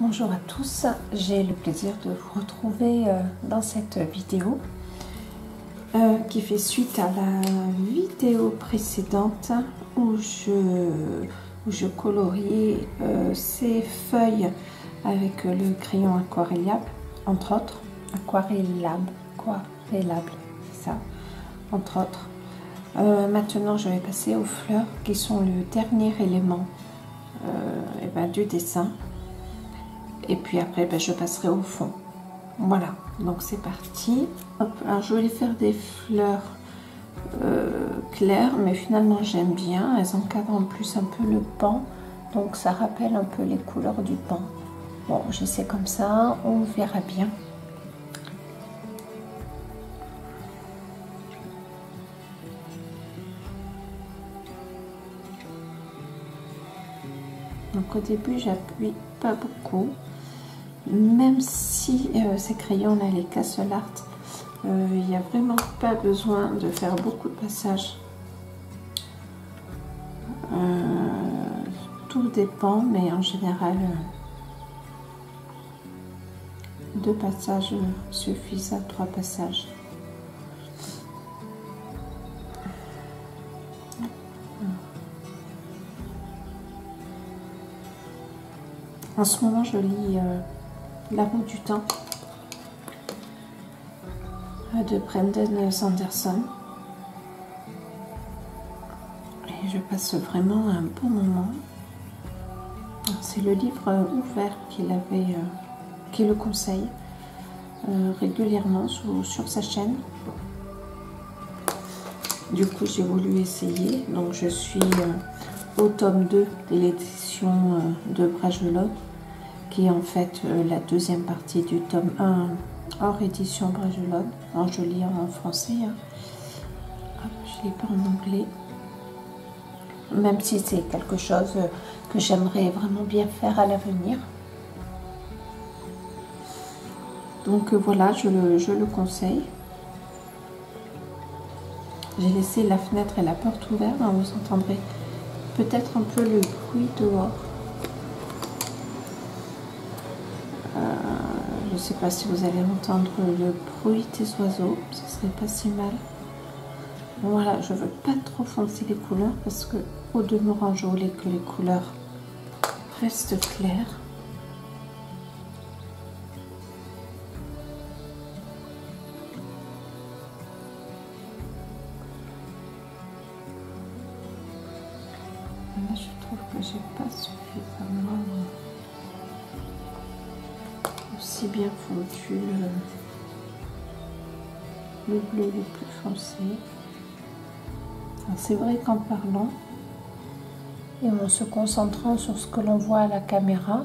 Bonjour à tous, j'ai le plaisir de vous retrouver dans cette vidéo qui fait suite à la vidéo précédente où je coloriais ces feuilles avec le crayon aquarellable, entre autres, aquarellable, c'est ça, entre autres. Maintenant je vais passer aux fleurs qui sont le dernier élément du dessin. Et puis après, je passerai au fond. Voilà, donc c'est parti. Hop, alors je voulais faire des fleurs claires, mais finalement j'aime bien. Elles encadrent en plus un peu le pan, donc ça rappelle un peu les couleurs du pan. Bon, j'essaie comme ça, on verra bien. Donc au début, j'appuie pas beaucoup. Même si ces crayons-là, les Castle Art, il n'y a vraiment pas besoin de faire beaucoup de passages. Tout dépend, mais en général, 2 passages suffisent à 3 passages. En ce moment, je lis La roue du temps de Brandon Sanderson. Et je passe vraiment un bon moment. C'est le livre ouvert qu'il le conseille régulièrement sur sa chaîne. Du coup, j'ai voulu essayer. Donc, je suis au tome 2 de l'édition de Bragelonne, qui est en fait la deuxième partie du tome 1 hors édition Bragelonne. Alors, je lis en français. Hein. Hop, je ne l'ai pas en anglais. Même si c'est quelque chose que j'aimerais vraiment bien faire à l'avenir. Donc voilà, je le conseille. J'ai laissé la fenêtre et la porte ouvertes. Vous entendrez peut-être un peu le bruit dehors. Je ne sais pas si vous allez entendre le bruit des oiseaux. Ce serait pas si mal. Voilà, je ne veux pas trop foncer les couleurs parce que au demeurant, je voulais que les couleurs restent claires. Là, je trouve que j'ai pas suffisamment aussi bien fondu le bleu le plus foncé. C'est vrai qu'en parlant et en se concentrant sur ce que l'on voit à la caméra,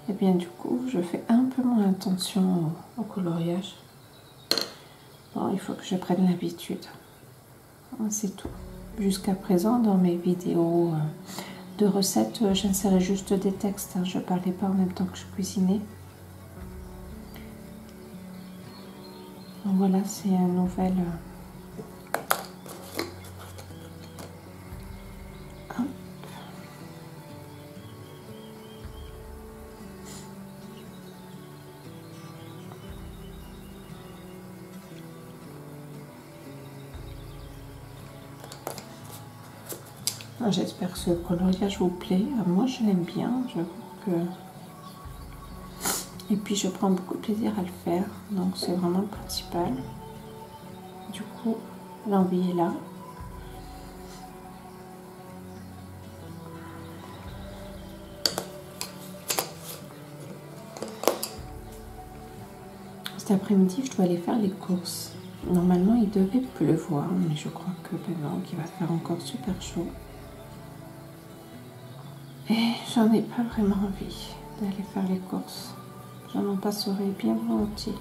et bien du coup je fais un peu moins attention au coloriage. Bon, il faut que je prenne l'habitude. C'est tout. Jusqu'à présent, dans mes vidéos de recettes, j'insérais juste des textes. Je ne parlais pas en même temps que je cuisinais. Donc voilà, c'est un nouvel... J'espère que ce coloriage vous plaît. Moi, je l'aime bien. Et puis, je prends beaucoup de plaisir à le faire. Donc, c'est vraiment le principal. Du coup, l'envie est là. Cet après-midi, je dois aller faire les courses. Normalement, il devait pleuvoir, mais je crois que non, qu'il va faire encore super chaud. Et j'en ai pas vraiment envie d'aller faire les courses. J'en en passerai bien volontiers.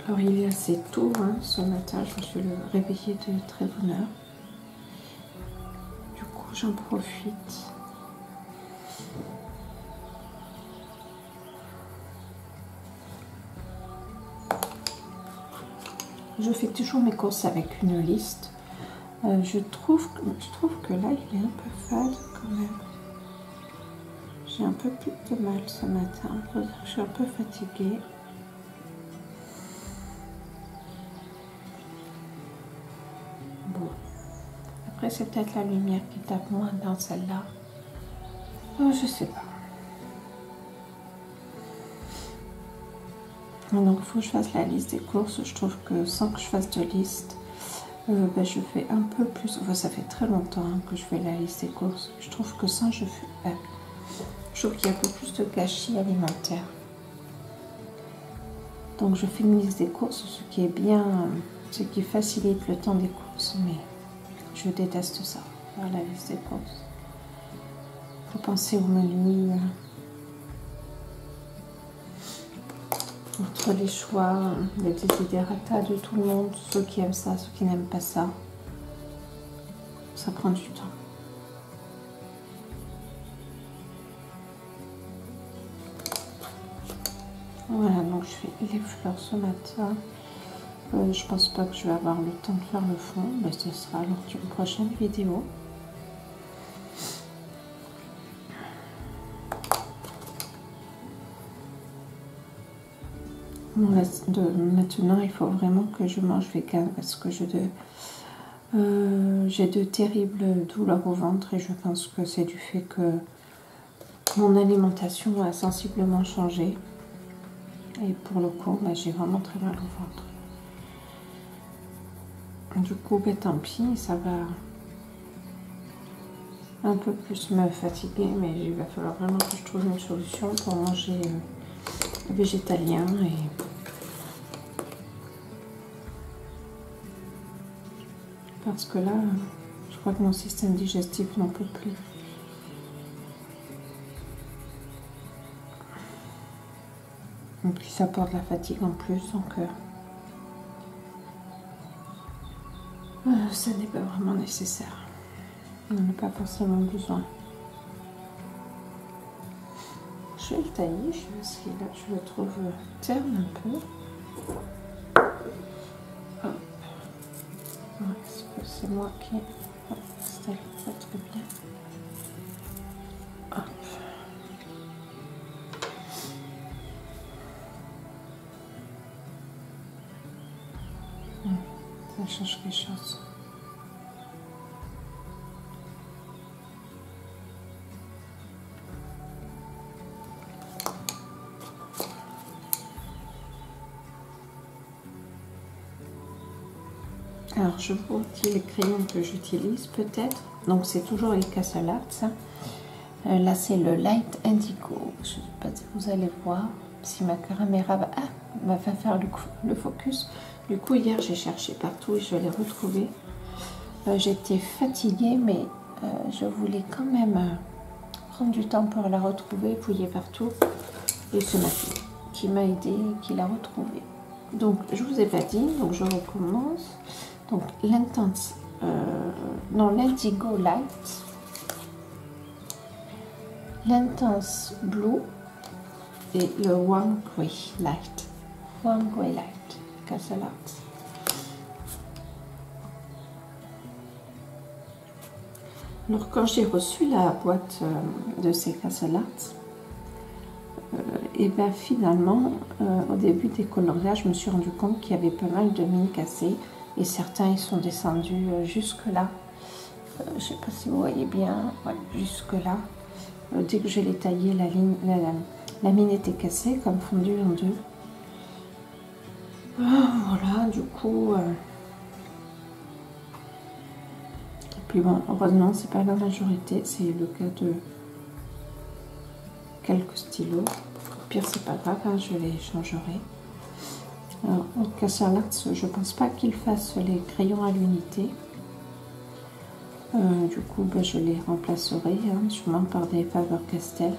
Alors il est assez tôt, hein, ce matin, je me suis réveillée de très bonne heure. Du coup, j'en profite. Je fais toujours mes courses avec une liste. Je trouve que là, il est un peu fade quand même. J'ai un peu plus de mal ce matin. Je suis un peu fatiguée. Bon. Après, c'est peut-être la lumière qui tape moins dans celle-là. Oh, je sais pas. Donc, il faut que je fasse la liste des courses. Je trouve que sans que je fasse de liste, je fais un peu plus. Enfin, ça fait très longtemps hein, que je fais la liste des courses. Je trouve que sans, je trouve qu'il y a un peu plus de gâchis alimentaire. Donc, je fais une liste des courses, ce qui est bien, ce qui facilite le temps des courses. Mais je déteste ça, faire la liste des courses. Il faut penser au menu. Entre les choix, les desiderata de tout le monde, ceux qui aiment ça, ceux qui n'aiment pas ça, ça prend du temps. Voilà, donc je fais les fleurs ce matin. Je pense pas que je vais avoir le temps de faire le fond, mais ce sera lors d'une prochaine vidéo. Maintenant, il faut vraiment que je mange vegan parce que j'ai de terribles douleurs au ventre et je pense que c'est du fait que mon alimentation a sensiblement changé. Et pour le coup, j'ai vraiment très mal au ventre. Du coup, tant pis, ça va un peu plus me fatiguer, mais il va falloir vraiment que je trouve une solution pour manger végétalien parce que là, je crois que mon système digestif n'en peut plus. Et puis ça porte la fatigue en plus, donc ça n'est pas vraiment nécessaire. On n'a pas forcément besoin. Je vais le tailler, je vais essayer là, je le trouve terne un peu. Hop. Est-ce que c'est moi qui installe pas très bien? Hop. Ça change quelque chose. Alors, je vous dis les crayons que j'utilise peut-être. Donc, c'est toujours les Castle Arts. Là, c'est le Light Indigo. Je ne sais pas si vous allez voir. Si ma caméra va faire le focus. Du coup, hier, j'ai cherché partout et je l'ai retrouvé. J'étais fatiguée, mais je voulais quand même prendre du temps pour la retrouver, fouiller partout. Et c'est ma fille qui m'a aidé et qui l'a retrouvée. Donc, je vous ai pas dit, donc je recommence. Donc, l'Indigo Light, l'Intense Blue et le Warm Grey Light. Warm Grey Light, Castle Arts. Alors, quand j'ai reçu la boîte de ces Castle Arts, et bien finalement, au début des coloriages, je me suis rendu compte qu'il y avait pas mal de mines cassées et certains ils sont descendus jusque là. Je ne sais pas si vous voyez bien, ouais, jusque là. Dès que je l'ai taillé, la mine était cassée, comme fondue en deux. Voilà, du coup. Et puis bon, heureusement, c'est pas la majorité, c'est le cas de quelques stylos. Au pire, c'est pas grave, hein, je les changerai. Alors, au Castle Arts, je pense pas qu'il fasse les crayons à l'unité. Du coup, je les remplacerai sûrement par des Faber-Castell.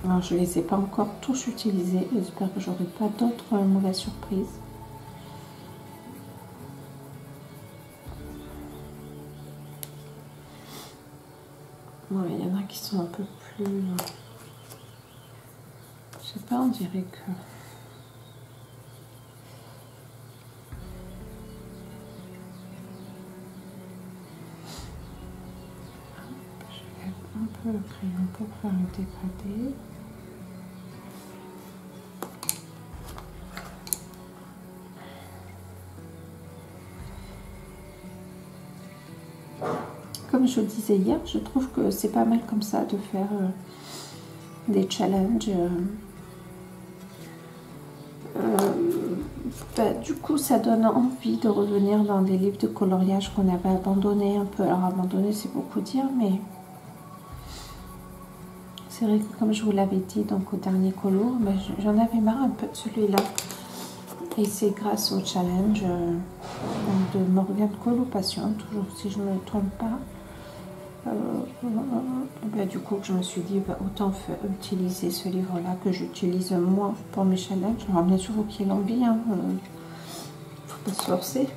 Alors, je ne les ai pas encore tous utilisés. J'espère que j'aurai pas d'autres mauvaises surprises. Bon, il y en a qui sont un peu plus... Je sais pas, on dirait que... Je lève un peu le crayon pour faire le dégradé. Comme je disais hier, je trouve que c'est pas mal comme ça de faire des challenges. Du coup, ça donne envie de revenir dans des livres de coloriage qu'on avait abandonnés un peu. Alors, abandonné, c'est beaucoup dire, mais c'est vrai que comme je vous l'avais dit donc au dernier colo, ben, j'en avais marre un peu de celui-là. Et c'est grâce au challenge de Morgane Colopassion, toujours si je ne me trompe pas. Ben, du coup, je me suis dit, ben, autant utiliser ce livre-là que j'utilise moi pour mes challenges. Alors, bien sûr, qu'il y ait l'envie, hein, faut pas se forcer.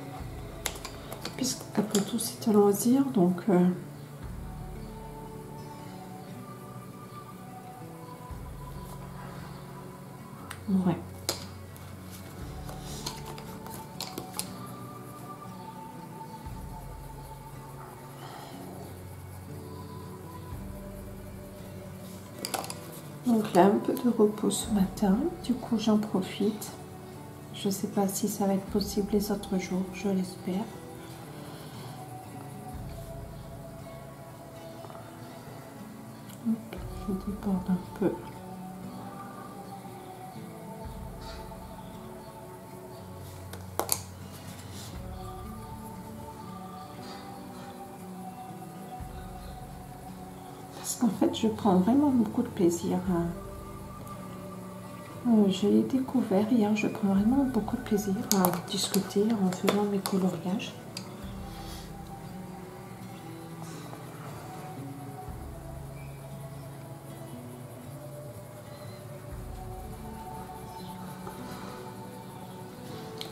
Puisqu'après tout, c'est un loisir, donc... ouais. Donc là, un peu de repos ce matin, du coup j'en profite. Je ne sais pas si ça va être possible les autres jours, je l'espère. Je déborde un peu. Parce qu'en fait, je prends vraiment beaucoup de plaisir. Je l'ai découvert hier, je prends vraiment beaucoup de plaisir à discuter en faisant mes coloriages.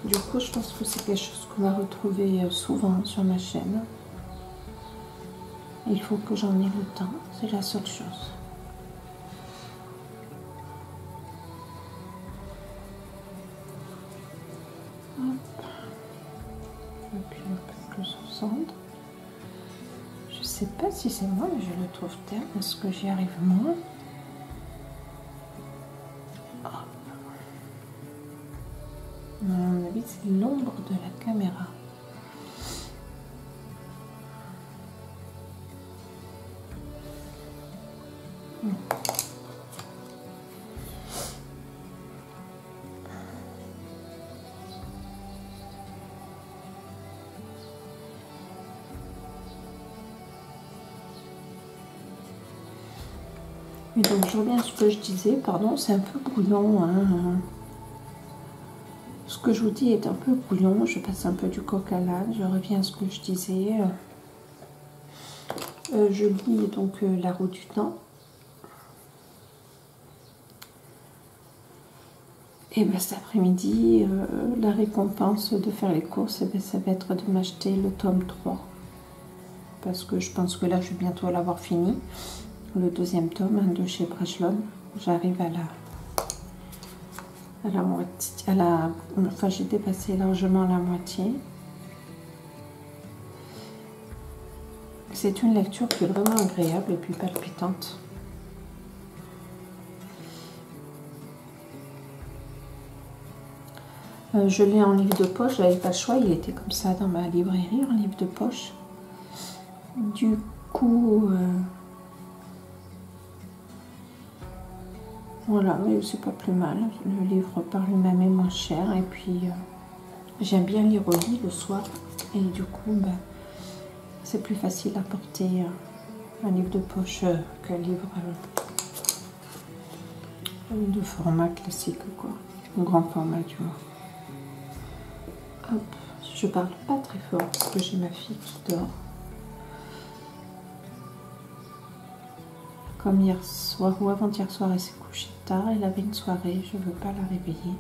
Du coup, je pense que c'est quelque chose qu'on va retrouver souvent sur ma chaîne. Il faut que j'en ai le temps, c'est la seule chose. Hop. Et puis un peu plus au centre. Je sais pas si c'est moi, mais je le trouve terne. Est-ce que j'y arrive moins? Hop. À mon avis, c'est l'ombre de la caméra. Et donc je reviens à ce que je disais, pardon, c'est un peu brouillon. Hein. Ce que je vous dis est un peu brouillon, je passe un peu du coq à l'âne, je reviens à ce que je disais. Je lis donc La Roue du Temps. Et ben cet après-midi, la récompense de faire les courses, eh ben, ça va être de m'acheter le tome 3. Parce que je pense que là, je vais bientôt l'avoir fini. Le deuxième tome hein, de chez Brajlon. J'arrive à la moitié, enfin j'ai dépassé largement la moitié. C'est une lecture qui est vraiment agréable et puis palpitante. Je l'ai en livre de poche, j'avais pas le choix, il était comme ça dans ma librairie en livre de poche. Du coup, voilà, mais c'est pas plus mal. Le livre par lui-même est moins cher et puis j'aime bien lire au lit le soir et du coup, ben, c'est plus facile à porter un livre de poche qu'un livre de format classique, quoi, au grand format du moins. Hop, je parle pas très fort parce que j'ai ma fille qui dort. Comme hier soir ou avant-hier soir, elle s'est couchée tard. Elle avait une soirée, je ne veux pas la réveiller.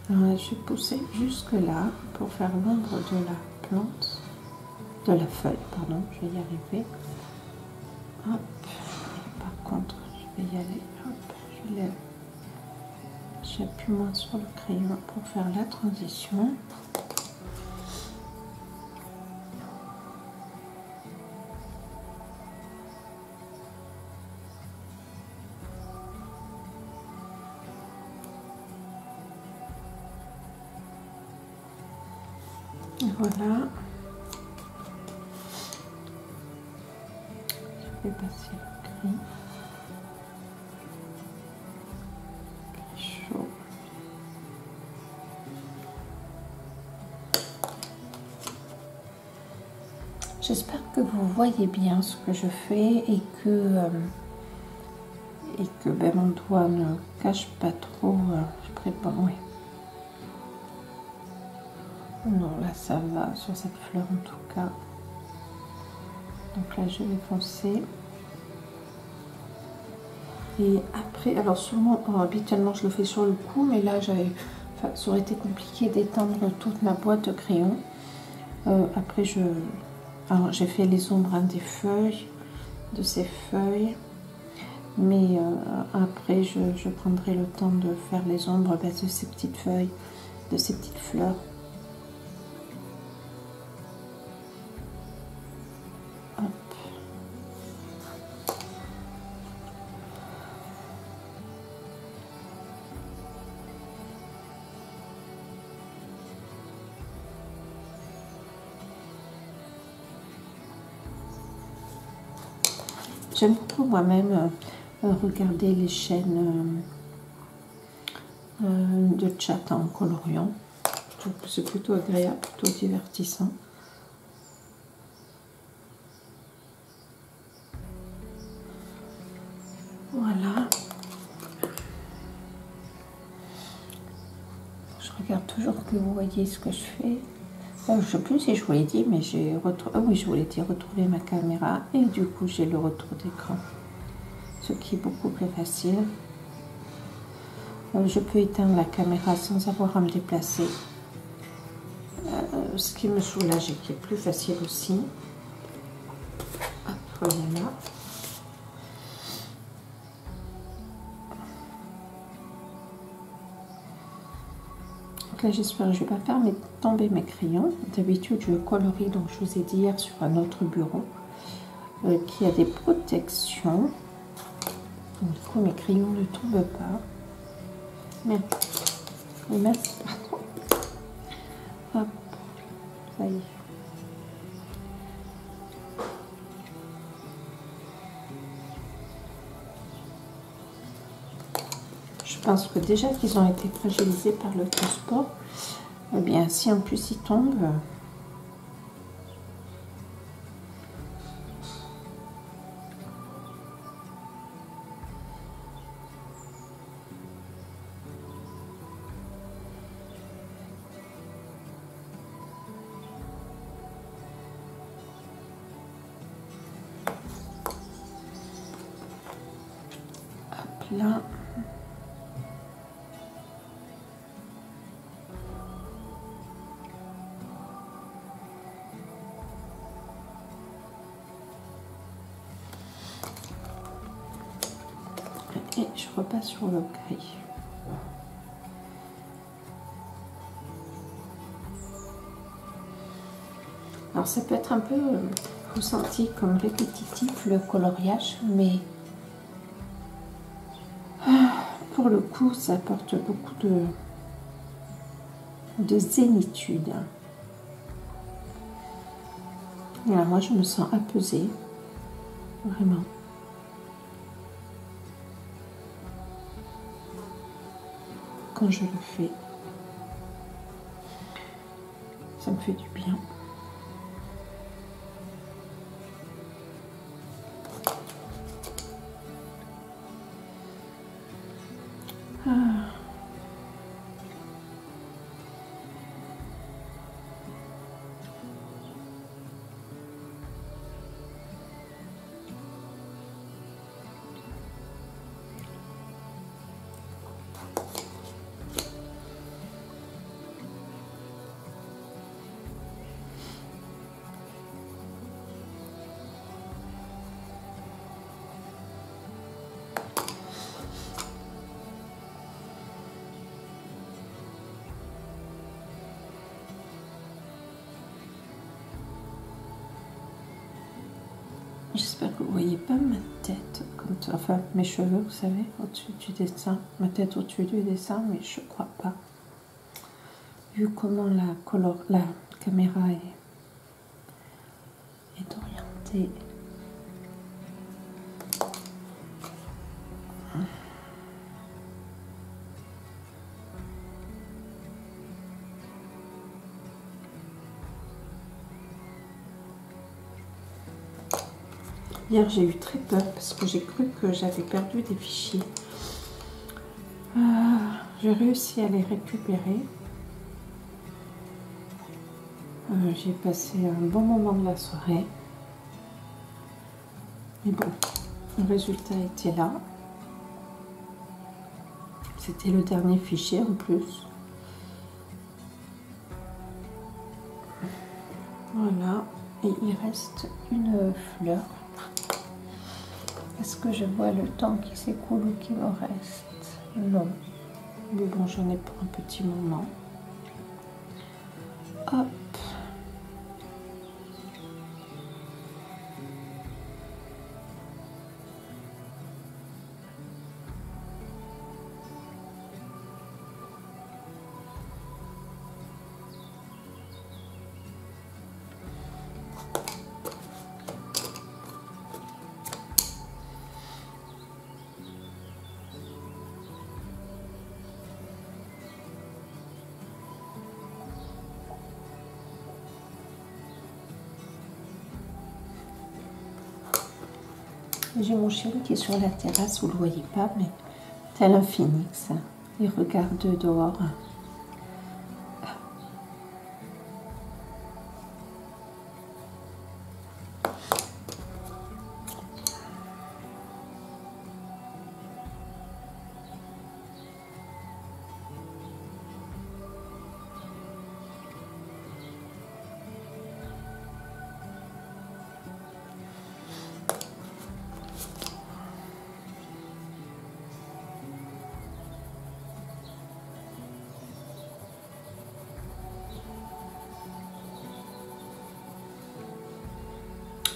Alors, je vais pousser jusque là pour faire l'ombre de la plante, de la feuille, pardon, je vais y arriver. Hop. Et par contre, je vais y aller. Hop, je lève. J'appuie moins sur le crayon pour faire la transition. Et voilà. Je vais passer le gris. Chaud. J'espère que vous voyez bien ce que je fais et que ben, mon doigt ne cache pas trop. Je prépare, oui. Non, là ça va sur cette fleur en tout cas. Donc là je vais foncer. Et après, alors sûrement, habituellement je le fais sur le cou, mais là j'avais, enfin, ça aurait été compliqué d'étendre toute ma boîte de crayons. Après j'ai fait les ombres des feuilles, de ces feuilles, mais après je prendrai le temps de faire les ombres de ces petites feuilles, de ces petites fleurs. J'aime beaucoup moi-même regarder les chaînes de chat en coloriant. Je trouve que c'est plutôt agréable, plutôt divertissant. Voilà. Je regarde toujours que vous voyez ce que je fais. Je ne sais plus si je vous l'ai dit, mais j'ai retrouvé. Oui, je vous l'ai dit, retrouver ma caméra et du coup j'ai le retour d'écran, ce qui est beaucoup plus facile. Je peux éteindre la caméra sans avoir à me déplacer, ce qui me soulage et qui est plus facile aussi. Hop, voilà. Donc là, j'espère que je ne vais pas faire tomber mes crayons. D'habitude, je colorie, donc je vous ai dit hier sur un autre bureau, qui a des protections. Donc, du coup, mes crayons ne tombent pas. Merde. Merci, pardon. Hop, ça y est. Je pense que déjà qu'ils ont été fragilisés par le transport, eh bien si en plus ils tombent, hop là. Et je repasse sur le gris. Alors ça peut être un peu ressenti comme répétitif le coloriage, mais pour le coup ça apporte beaucoup de zénitude. Voilà, moi je me sens apaisée, vraiment. Quand je le fais, ça me fait du bien. Ah. J'espère que vous voyez pas ma tête, enfin mes cheveux, vous savez, au-dessus du dessin, ma tête au-dessus du dessin, mais je crois pas. Vu comment la caméra est orientée. Hier, j'ai eu très peur parce que j'ai cru que j'avais perdu des fichiers. J'ai réussi à les récupérer. J'ai passé un bon moment de la soirée. Mais bon, le résultat était là. C'était le dernier fichier en plus. Voilà. Et il reste une fleur. Est-ce que je vois le temps qui s'écoule ou qui me reste? Non. Mais bon, j'en ai pour un petit moment. Hop. J'ai mon chéri qui est sur la terrasse, vous ne le voyez pas, mais tel un phénix. Il regarde dehors.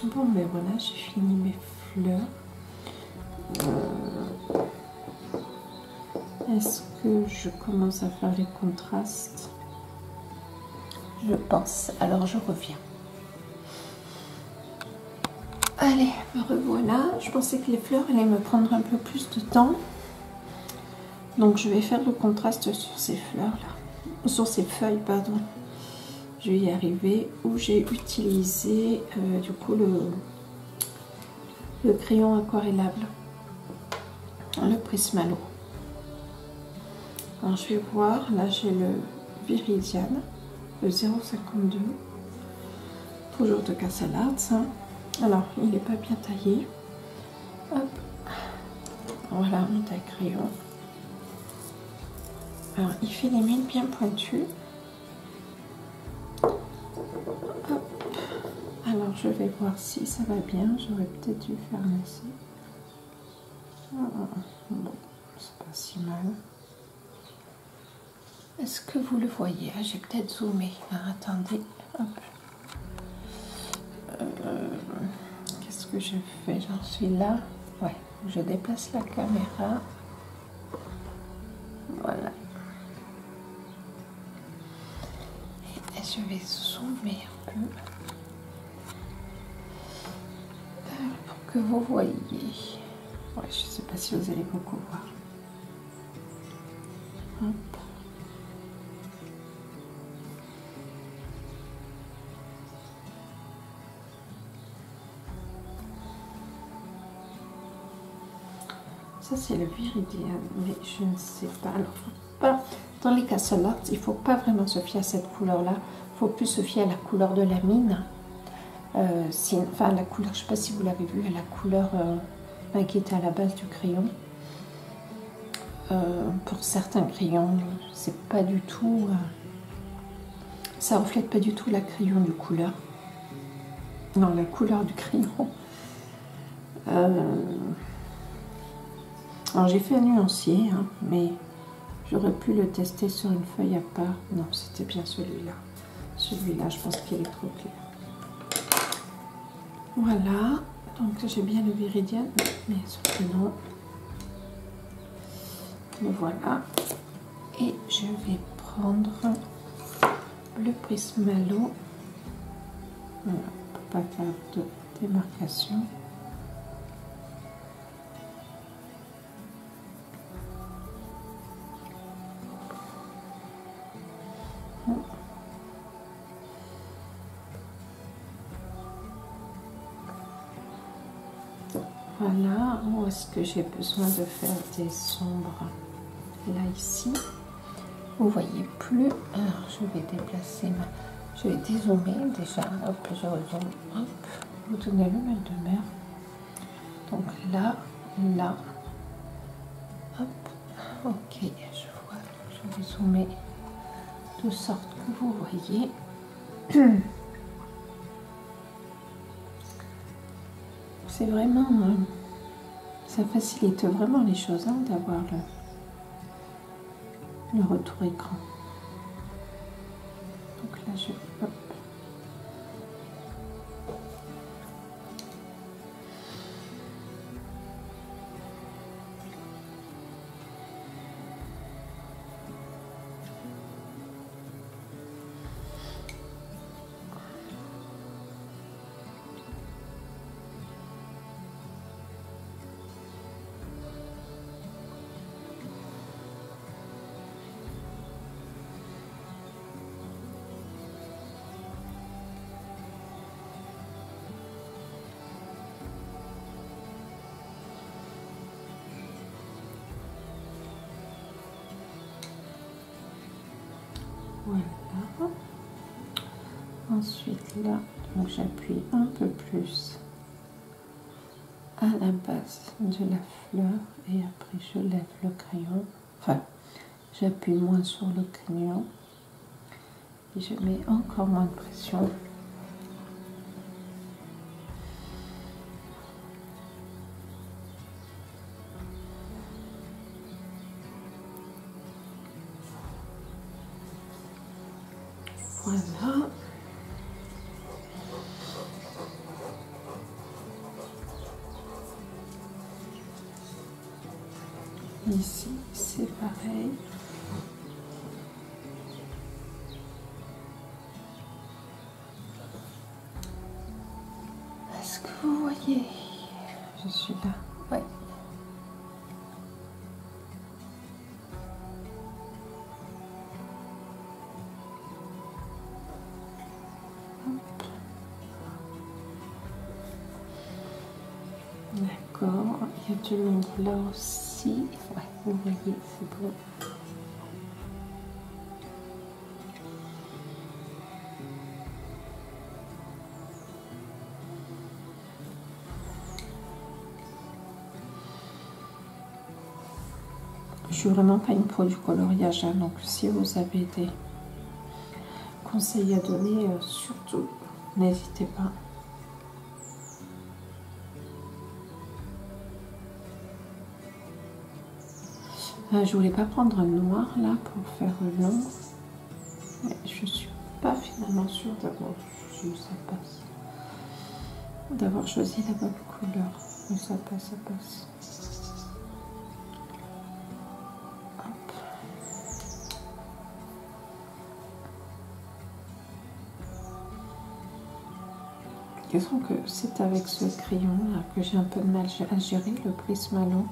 Bon, ben voilà, j'ai fini mes fleurs. Est-ce que je commence à faire les contrastes? Je pense. Alors, je reviens. Allez, me revoilà. Je pensais que les fleurs allaient me prendre un peu plus de temps. Donc, je vais faire le contraste sur ces fleurs-là. Sur ces feuilles, pardon. Je vais y arriver, où j'ai utilisé du coup le crayon aquarellable, le Prismalo. Alors je vais voir, là j'ai le Viridian, le 0,52, toujours de Castle Arts. Hein. Alors il n'est pas bien taillé. Hop. Voilà mon taille crayon. Alors il fait des mines bien pointues. Alors je vais voir si ça va bien, j'aurais peut-être dû faire un essai. Bon, c'est pas si mal. Est-ce que vous le voyez? J'ai peut-être zoomé. Attendez. Qu'est-ce que je fais? J'en suis là. Ouais, je déplace la caméra. Voilà. Et je vais zoomer un peu. Que vous voyez. Ouais, je ne sais pas si vous allez beaucoup voir. Hop. Ça c'est le Viridian, mais je ne sais pas. Alors, pas dans les Castle Arts, il ne faut pas vraiment se fier à cette couleur-là. Il faut plus se fier à la couleur de la mine. Enfin la couleur, je ne sais pas si vous l'avez vu, la couleur qui était à la base du crayon. Pour certains crayons, c'est pas du tout, ça reflète pas du tout la crayon du couleur. Non, la couleur du crayon. Alors j'ai fait un nuancier, hein, mais j'aurais pu le tester sur une feuille à part. Non, c'était bien celui-là. Celui-là, je pense qu'il est trop clair. Voilà, Donc j'ai bien le Viridian, mais sauf que non. Le voilà. Et je vais prendre le Prismalo. Voilà, pour pas faire de démarcation. Voilà, où est-ce que j'ai besoin de faire des sombres? Là, ici. Vous voyez plus. Alors, je vais déplacer ma... Je vais dézoomer déjà. Hop, je rezoome. Hop, vous donnez le mal de mer. Donc là, là. Hop, ok, je vois. Je vais zoomer de sorte que vous voyez. C'est vraiment... ça facilite vraiment les choses hein, d'avoir le retour écran. Donc là, je... Hop. Voilà. Ensuite là, donc j'appuie un peu plus à la base de la fleur et après je lève le crayon. Enfin, j'appuie moins sur le crayon et je mets encore moins de pression. Voilà. Ici, c'est pareil. Est-ce que vous voyez? Je suis là. Ouais. D'accord, il y a de l'ombre là aussi. Ouais, vous voyez, c'est bon. Je suis vraiment pas une pro du coloriage, hein, donc si vous avez des conseils à donner, surtout, n'hésitez pas. Je voulais pas prendre un noir là pour faire l'ombre, mais je suis pas finalement sûre d'avoir choisi la bonne couleur. Mais ça passe, ça passe. Hop. Disons que c'est avec ce crayon là que j'ai un peu de mal à gérer le Prismalo.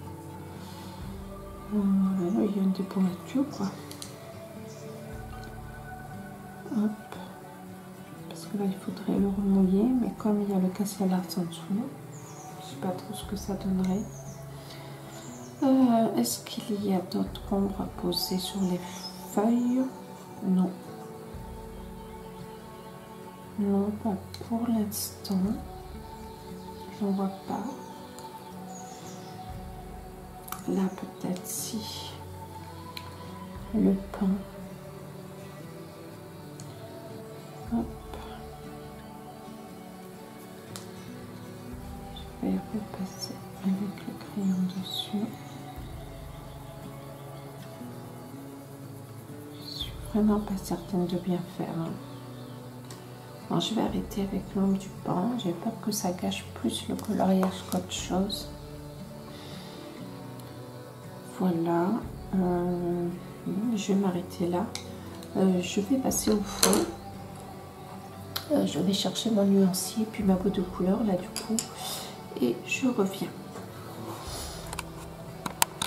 Il y a une dépourrature quoi. Hop. Parce que là il faudrait le remouiller, mais comme il y a le Cassia Art en dessous, je sais pas trop ce que ça donnerait. Est-ce qu'il y a d'autres ombres à poser sur les feuilles? Non. Non, pas pour l'instant. J'en vois pas. Là, peut-être si. Le pain. Hop. Je vais repasser avec le crayon dessus. Je suis vraiment pas certaine de bien faire. Hein. Bon, je vais arrêter avec l'ombre du pan. J'ai peur que ça gâche plus le coloriage qu'autre chose. Voilà. Je vais m'arrêter là. Je vais passer au fond. Je vais chercher mon nuancier puis ma botte de couleur là du coup. Et je reviens.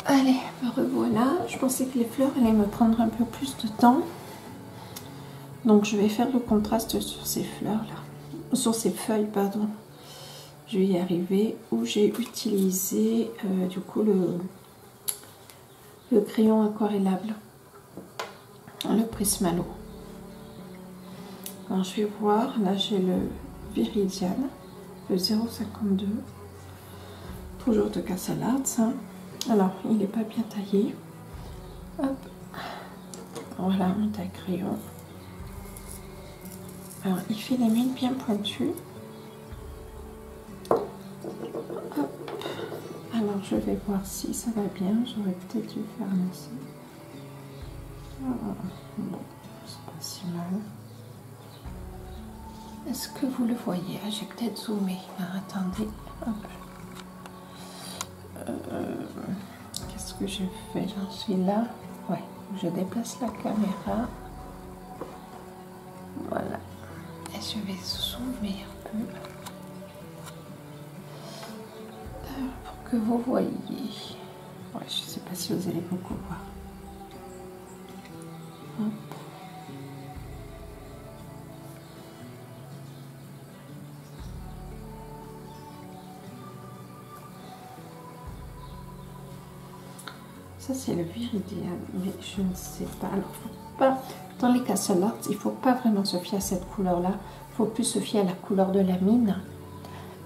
Allez, me revoilà. Je pensais que les fleurs allaient me prendre un peu plus de temps. Donc je vais faire le contraste sur ces fleurs là. Sur ces feuilles, pardon. Je vais y arriver. Où j'ai utilisé du coup le crayon aquarellable. Le Prismalo. Alors je vais voir. Là j'ai le Viridian. Le 0,52. Toujours de Castle Arts. Hein. Alors, il n'est pas bien taillé. Hop. Voilà, mon taille-crayon. Alors, il fait les mines bien pointues. Hop. Alors, je vais voir si ça va bien. J'aurais peut-être dû faire ainsi. Bon, c'est pas si mal. Est-ce que vous le voyez? Ah, j'ai peut-être zoomé. Ah, attendez. Hop. Qu'est-ce que je fais? J'en suis là. Ouais, je déplace la caméra. Voilà. Et je vais zoomer un peu. Pour que vous voyez. Ouais, je ne sais pas si vous allez beaucoup voir. Hop. Ça c'est le Viridian, mais je ne sais pas. Alors, faut pas, dans les Castle Arts, il ne faut pas vraiment se fier à cette couleur-là. Il faut plus se fier à la couleur de la mine.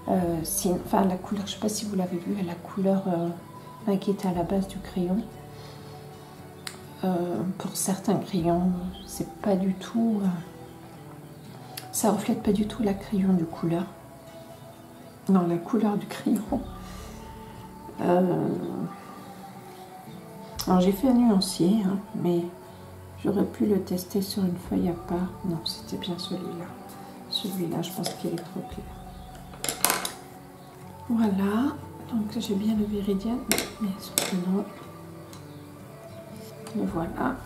Enfin, la couleur, je ne sais pas si vous l'avez vu, la couleur qui était à la base du crayon. Pour certains crayons, c'est pas du tout. Ça reflète pas du tout la crayon du couleur. Non, la couleur du crayon. Alors j'ai fait un nuancier, hein, mais j'aurais pu le tester sur une feuille à part. Non, c'était bien celui-là. Celui-là, je pense qu'il est trop clair. Voilà, donc j'ai bien le Viridian, mais sauf que non. Le voilà.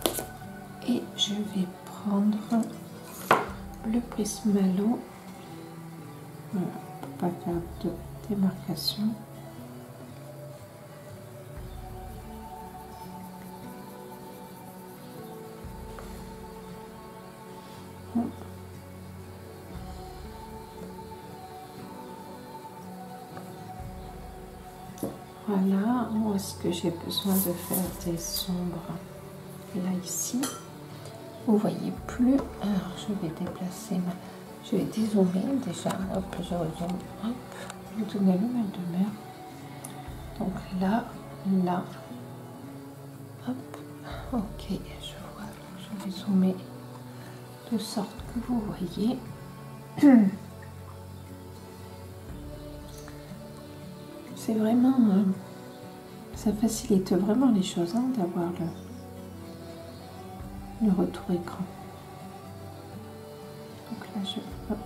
Et je vais prendre le Prismalo. Voilà, pour pas faire de démarcation. Voilà, où est-ce que j'ai besoin de faire des sombres? Là, ici, vous voyez plus. Alors, je vais déplacer je vais dézoomer déjà. Hop, je rezoome. Hop, vous donnez le mal de mer. Donc là, là. Hop, ok, je vois. Je vais zoomer de sorte que vous voyez. C'est vraiment, ça facilite vraiment les choses hein, d'avoir le retour écran. Donc là, hop.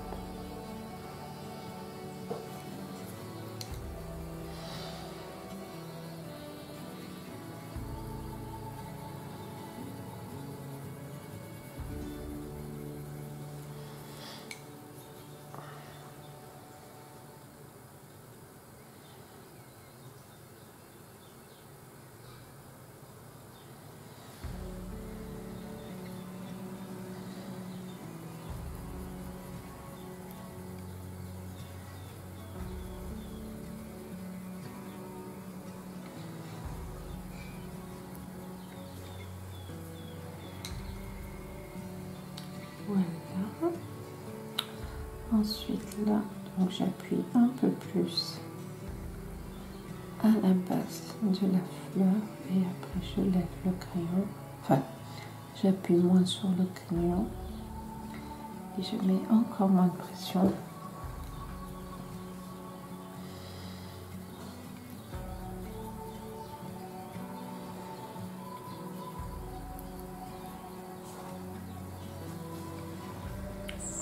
Voilà. Ensuite là, donc j'appuie un peu plus à la base de la fleur et après je lève le crayon. Enfin, j'appuie moins sur le crayon et je mets encore moins de pression.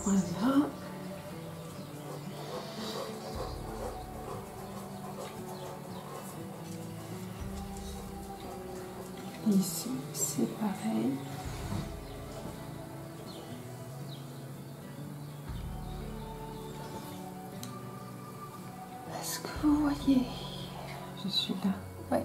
Voilà. Ici, c'est pareil. Est-ce que vous voyez? Je suis là. Ouais.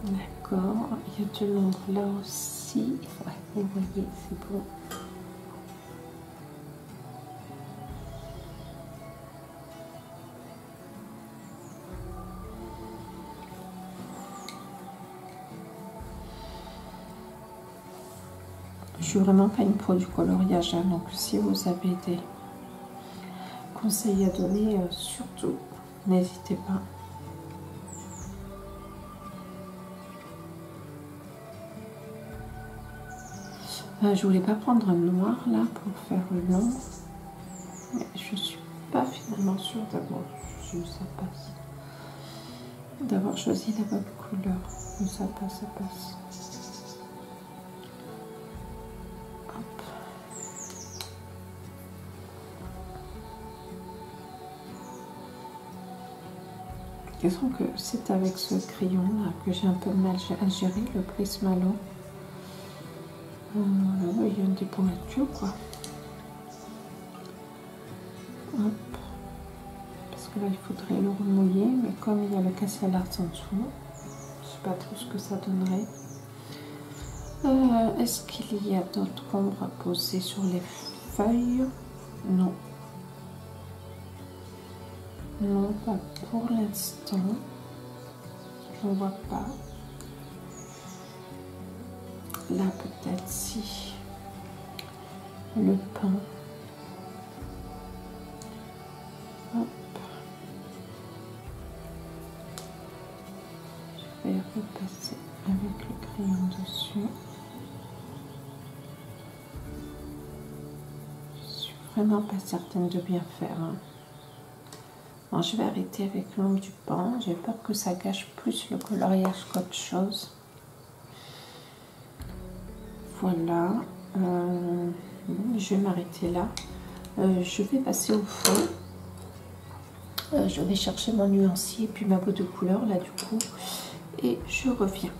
D'accord, il y a de l'ombre là aussi. Ouais, vous voyez, c'est bon. Je suis vraiment pas une pro du coloriage, hein, donc si vous avez des conseils à donner, surtout, n'hésitez pas. Je voulais pas prendre un noir là pour faire l'ombre, mais je suis pas finalement sûre d'avoir choisi la bonne couleur. Mais ça passe, ça passe. Hop. Disons que c'est avec ce crayon là que j'ai un peu mal à gérer le Prismalo. Il y a une dépourature quoi. Hop. Parce que là il faudrait le remouiller, mais comme il y a le Castle Art en dessous, je sais pas trop ce que ça donnerait. Est-ce qu'il y a d'autres ombres à poser sur les feuilles? Non. Non, pas pour l'instant. Je ne vois pas. Là, peut-être si. Le pain. Hop. Je vais repasser avec le crayon dessus. Je suis vraiment pas certaine de bien faire. Hein. Bon, je vais arrêter avec l'ombre du pain. J'ai peur que ça gâche plus le coloriage qu'autre chose. Voilà. Je vais m'arrêter là. Je vais passer au fond. Je vais chercher mon nuancier et puis ma botte de couleur là du coup. Et je reviens.